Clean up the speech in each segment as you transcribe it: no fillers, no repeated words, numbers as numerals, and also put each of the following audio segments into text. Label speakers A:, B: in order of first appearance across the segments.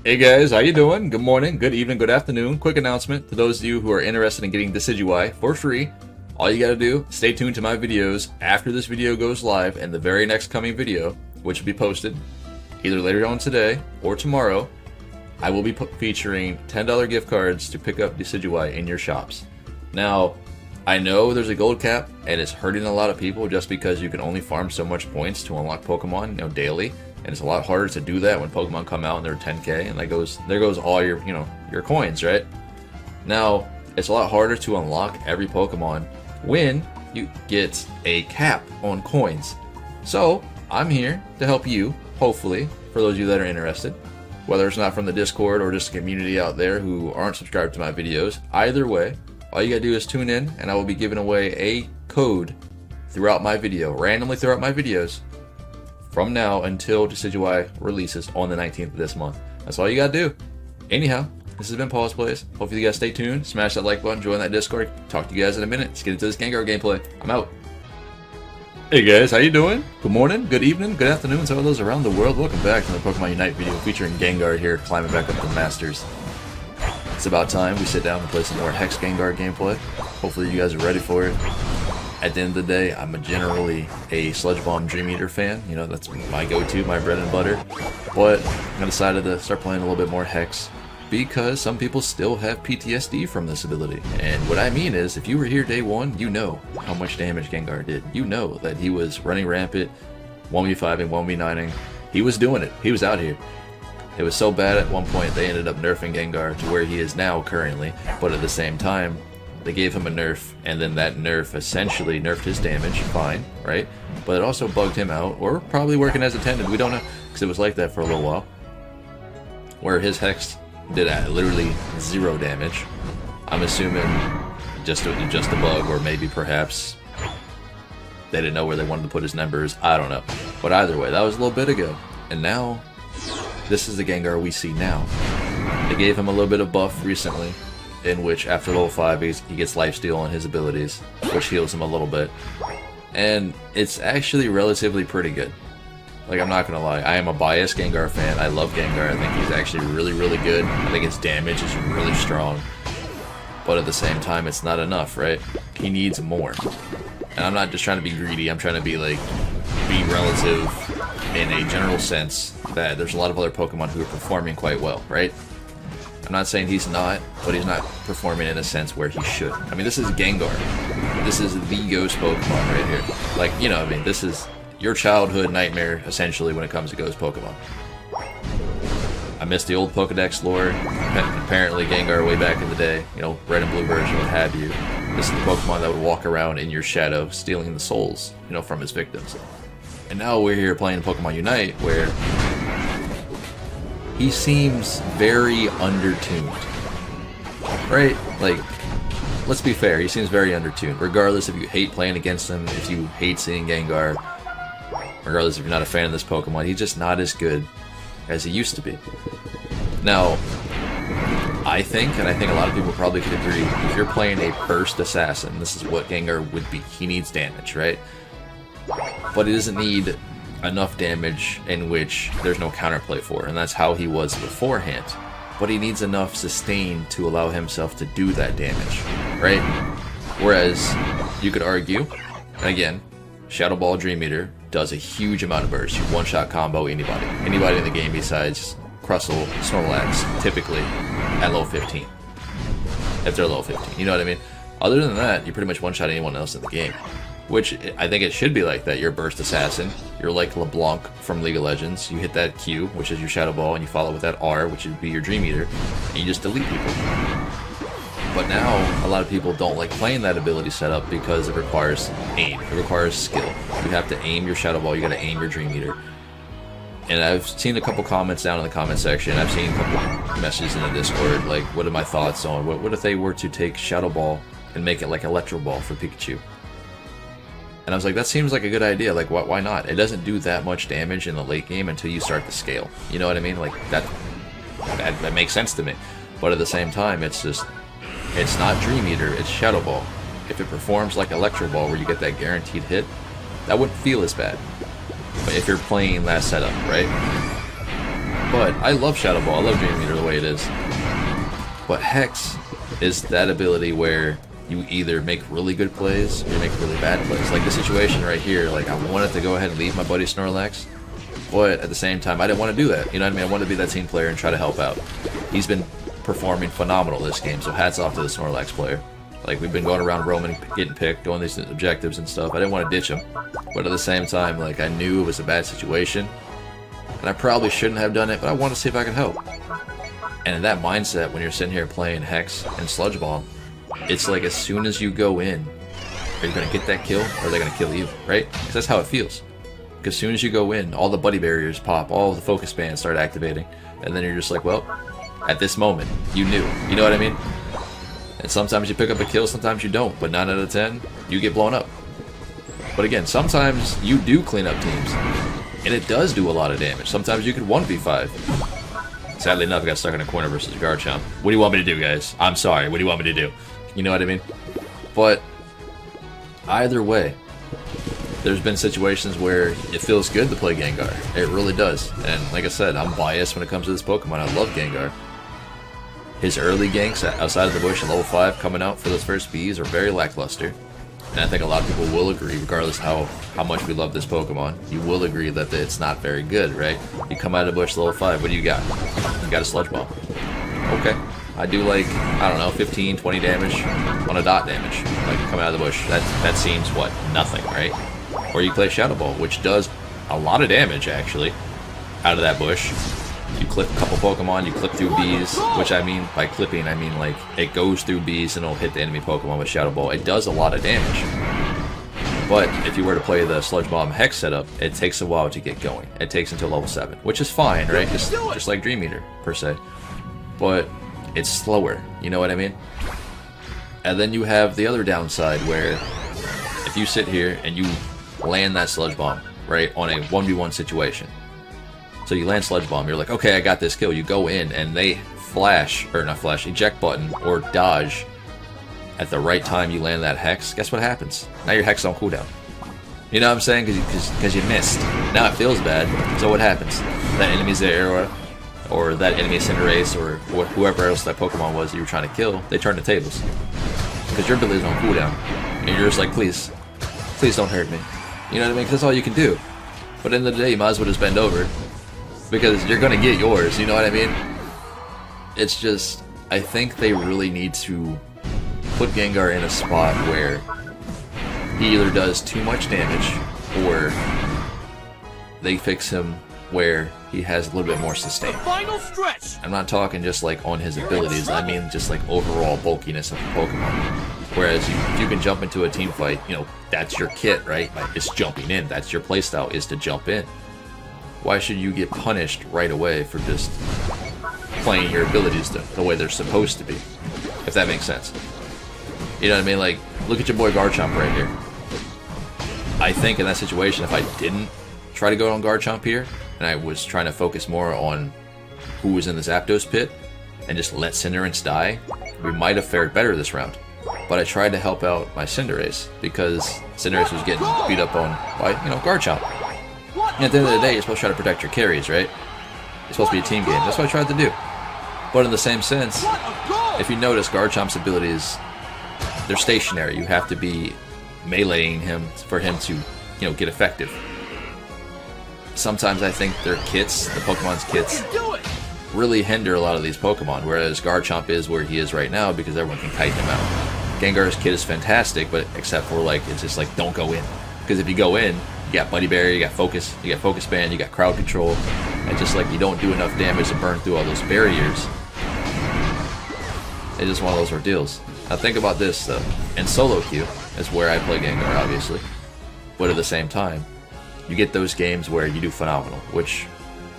A: Hey guys, how you doing? Good morning, good evening, good afternoon. Quick announcement to those of you who are interested in getting Decidueye for free. All you gotta do, stay tuned to my videos after this video goes live and the very next coming video, which will be posted either later on today or tomorrow. I will be featuring $10 gift cards to pick up Decidueye in your shops. Now, I know there's a gold cap and it's hurting a lot of people just because you can only farm so much points to unlock Pokemon, daily. And it's a lot harder to do that when Pokemon come out and they're 10k, and there goes all your, your coins, right? Now, it's a lot harder to unlock every Pokemon when you get a cap on coins. So, I'm here to help you, hopefully, for those of you that are interested. Whether it's not from the Discord or just a community out there who aren't subscribed to my videos, either way, all you gotta do is tune in and I will be giving away a code throughout my video, randomly throughout my videos, from now until Decidueye releases on the 19th of this month. That's all you gotta do. Anyhow, this has been Pawse Plays. Hopefully you guys stay tuned, smash that like button, join that Discord. Talk to you guys in a minute. Let's get into this Gengar gameplay. I'm out. Hey guys, how you doing? Good morning, good evening, good afternoon to all those around the world. Welcome back to the Pokemon Unite video featuring Gengar here, climbing back up the Masters. It's about time we sit down and play some more Hex Gengar gameplay. Hopefully you guys are ready for it. At the end of the day, I'm generally a Sludge Bomb Dream Eater fan. That's my go-to, my bread and butter. But I decided to start playing a little bit more Hex because some people still have PTSD from this ability. And what I mean is, if you were here day one, you know how much damage Gengar did. You know that he was running rampant, 1v5ing, 1v9ing. He was doing it. He was out here. It was so bad at one point they ended up nerfing Gengar to where he is now currently. But at the same time, they gave him a nerf, and then that nerf essentially nerfed his damage, fine, right? But it also bugged him out, or probably working as intended, we don't know, because it was like that for a little while. Where his Hex did literally 0 damage. I'm assuming just a bug, or maybe perhaps they didn't know where they wanted to put his numbers, I don't know. But either way, that was a little bit ago. And now, this is the Gengar we see now. They gave him a little bit of buff recently, in which after level 5 he gets lifesteal on his abilities, which heals him a little bit. And it's actually relatively pretty good. Like, I'm not gonna lie, I am a biased Gengar fan. I love Gengar. I think he's actually really, really good. I think his damage is really strong. But at the same time, it's not enough, right? He needs more. And I'm not just trying to be greedy, I'm trying to be relative in a general sense that there's a lot of other Pokemon who are performing quite well, right? I'm not saying he's not, but he's not performing in a sense where he should. I mean, this is Gengar. This is the ghost Pokemon right here. This is your childhood nightmare, essentially, when it comes to ghost Pokemon. I miss the old Pokedex lore. Apparently, Gengar way back in the day, red and blue version, what have you. This is the Pokemon that would walk around in your shadow, stealing the souls, from his victims. And now we're here playing Pokemon Unite, where he seems very undertuned, right? Let's be fair, he seems very undertuned. Regardless if you hate playing against him, if you hate seeing Gengar, regardless if you're not a fan of this Pokemon, he's just not as good as he used to be. Now, I think, and I think a lot of people probably could agree, if you're playing a burst assassin, this is what Gengar would be. He needs damage, right? But he doesn't need enough damage in which there's no counterplay for, and that's how he was beforehand. But he needs enough sustain to allow himself to do that damage, right? Whereas you could argue, and again, Shadow Ball Dream Eater does a huge amount of burst. You one-shot combo anybody in the game besides Crustle, Snorlax, typically at level 15. If they're level 15, you know what I mean? Other than that, you pretty much one-shot anyone else in the game. Which, I think it should be like that. You're a burst assassin. You're like LeBlanc from League of Legends. You hit that Q, which is your Shadow Ball, and you follow with that R, which would be your Dream Eater, and you just delete people. But now, a lot of people don't like playing that ability setup because it requires aim. It requires skill. You have to aim your Shadow Ball, you gotta aim your Dream Eater. And I've seen a couple comments down in the comment section. I've seen a couple messages in the Discord, like, what are my thoughts on, what if they were to take Shadow Ball and make it like Electro Ball for Pikachu? And I was like, that seems like a good idea. Like, why not? It doesn't do that much damage in the late game until you start to scale. You know what I mean? Like, that makes sense to me. But at the same time, it's not Dream Eater, it's Shadow Ball. If it performs like Electro Ball, where you get that guaranteed hit, that wouldn't feel as bad. But if you're playing that setup, right? But I love Shadow Ball, I love Dream Eater the way it is. But Hex is that ability where you either make really good plays or you make really bad plays. Like the situation right here, like I wanted to go ahead and leave my buddy Snorlax, but at the same time I didn't want to do that. You know what I mean? I wanted to be that team player and try to help out. He's been performing phenomenal this game, so hats off to the Snorlax player. Like we've been going around roaming, getting picked, doing these objectives and stuff. I didn't want to ditch him, but at the same time, like I knew it was a bad situation, and I probably shouldn't have done it, but I wanted to see if I could help. And in that mindset, when you're sitting here playing Hex and Sludge Bomb, it's like as soon as you go in, are you going to get that kill or are they going to kill you, right? Because that's how it feels. Because as soon as you go in, all the buddy barriers pop, all the focus bands start activating, and then you're just like, well, at this moment, you knew. You know what I mean? And sometimes you pick up a kill, sometimes you don't, but 9 out of 10, you get blown up. But again, sometimes you do clean up teams, and it does do a lot of damage. Sometimes you could 1v5. Sadly enough, I got stuck in a corner versus Garchomp. What do you want me to do, guys? I'm sorry, what do you want me to do? You know what I mean? But either way, there's been situations where it feels good to play Gengar. It really does. And like I said, I'm biased when it comes to this Pokemon. I love Gengar. His early ganks outside of the bush at level 5 coming out for those first Bs are very lackluster. And I think a lot of people will agree, regardless how much we love this Pokemon, you will agree that it's not very good, right? You come out of the bush level 5, what do you got? You got a Sludge Bomb. Okay. I do like, I don't know, 15, 20 damage on a dot damage. Like, you come out of the bush, that seems, what, nothing, right? Or you play Shadow Ball, which does a lot of damage, actually, out of that bush. You clip a couple Pokemon, you clip through bees, which I mean, by clipping, I mean like, it goes through bees and it'll hit the enemy Pokemon with Shadow Ball. It does a lot of damage. But if you were to play the Sludge Bomb Hex setup, it takes a while to get going. It takes until level 7, which is fine, right? Just like Dream Eater, per se. But it's slower, you know what I mean? And then you have the other downside where if you sit here and you land that Sludge Bomb, right, on a 1v1 situation. So you land Sludge Bomb, you're like, okay, I got this kill. You go in and they eject button or dodge at the right time you land that Hex. Guess what happens? Now your Hex on cooldown. You know what I'm saying? Because you missed. Now it feels bad. So what happens? That enemy's there, or that enemy Cinderace, or whoever else that Pokemon was you were trying to kill, they turn the tables. Because your ability's on cooldown. And you're just like, please don't hurt me. You know what I mean? Because that's all you can do. But at the end of the day, you might as well just bend over. Because you're going to get yours, you know what I mean? It's just, I think they really need to put Gengar in a spot where he either does too much damage, or they fix him where he has a little bit more sustain.
B: Final stretch.
A: I'm not talking just like on his abilities, I mean just like overall bulkiness of the Pokemon. Whereas if you can jump into a team fight, you know, that's your kit, right? Like, it's jumping in, that's your playstyle, is to jump in. Why should you get punished right away for just playing your abilities the way they're supposed to be? If that makes sense. You know what I mean? Like, look at your boy Garchomp right here. I think in that situation, if I didn't try to go on Garchomp here, and I was trying to focus more on who was in the Zapdos pit, and just let Cinderace die, we might have fared better this round. But I tried to help out my Cinderace, because Cinderace was getting beat up on by, you know, Garchomp. And at the end of the day, you're supposed to try to protect your carries, right? It's supposed to be a team game. That's what I tried to do. But in the same sense, if you notice, Garchomp's abilities, they're stationary. You have to be meleeing him for him to, you know, get effective. Sometimes I think their kits, the Pokemon's kits, really hinder a lot of these Pokemon, whereas Garchomp is where he is right now because everyone can kite him out. Gengar's kit is fantastic, but except for, like, it's just like, don't go in. Because if you go in, you got Buddy Barrier, you got Focus Band, you got Crowd Control, and just like you don't do enough damage to burn through all those barriers. It's just one of those ordeals. Now think about this though. In solo queue is where I play Gengar, obviously. But at the same time, you get those games where you do phenomenal, which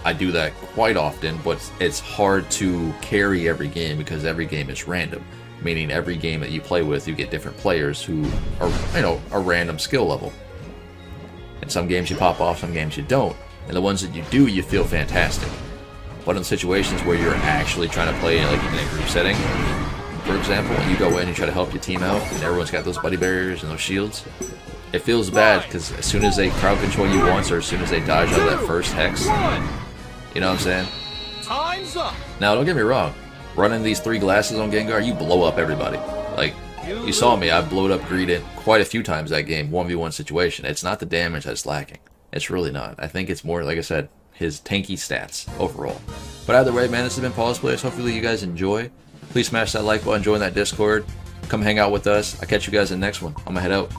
A: I do that quite often, but it's hard to carry every game because every game is random. Meaning every game that you play with, you get different players who are, you know, a random skill level. In some games you pop off, some games you don't. And the ones that you do, you feel fantastic. But in situations where you're actually trying to play like in a group setting, for example, and you go in and try to help your team out, and everyone's got those buddy barriers and those shields, it feels bad because as soon as they crowd control you once, or as soon as they dodge out of that first Hex, you know what I'm saying?
B: Time's up.
A: Now, don't get me wrong. Running these 3 glasses on Gengar, you blow up everybody. Like, you saw me, I blowed up Greedent quite a few times that game, 1v1 situation. It's not the damage that's lacking. It's really not. I think it's more, like I said, his tanky stats overall. But either way, man, this has been Pawse Plays. Hopefully you guys enjoy. Please smash that like button, join that Discord. Come hang out with us. I'll catch you guys in the next one. I'm gonna head out.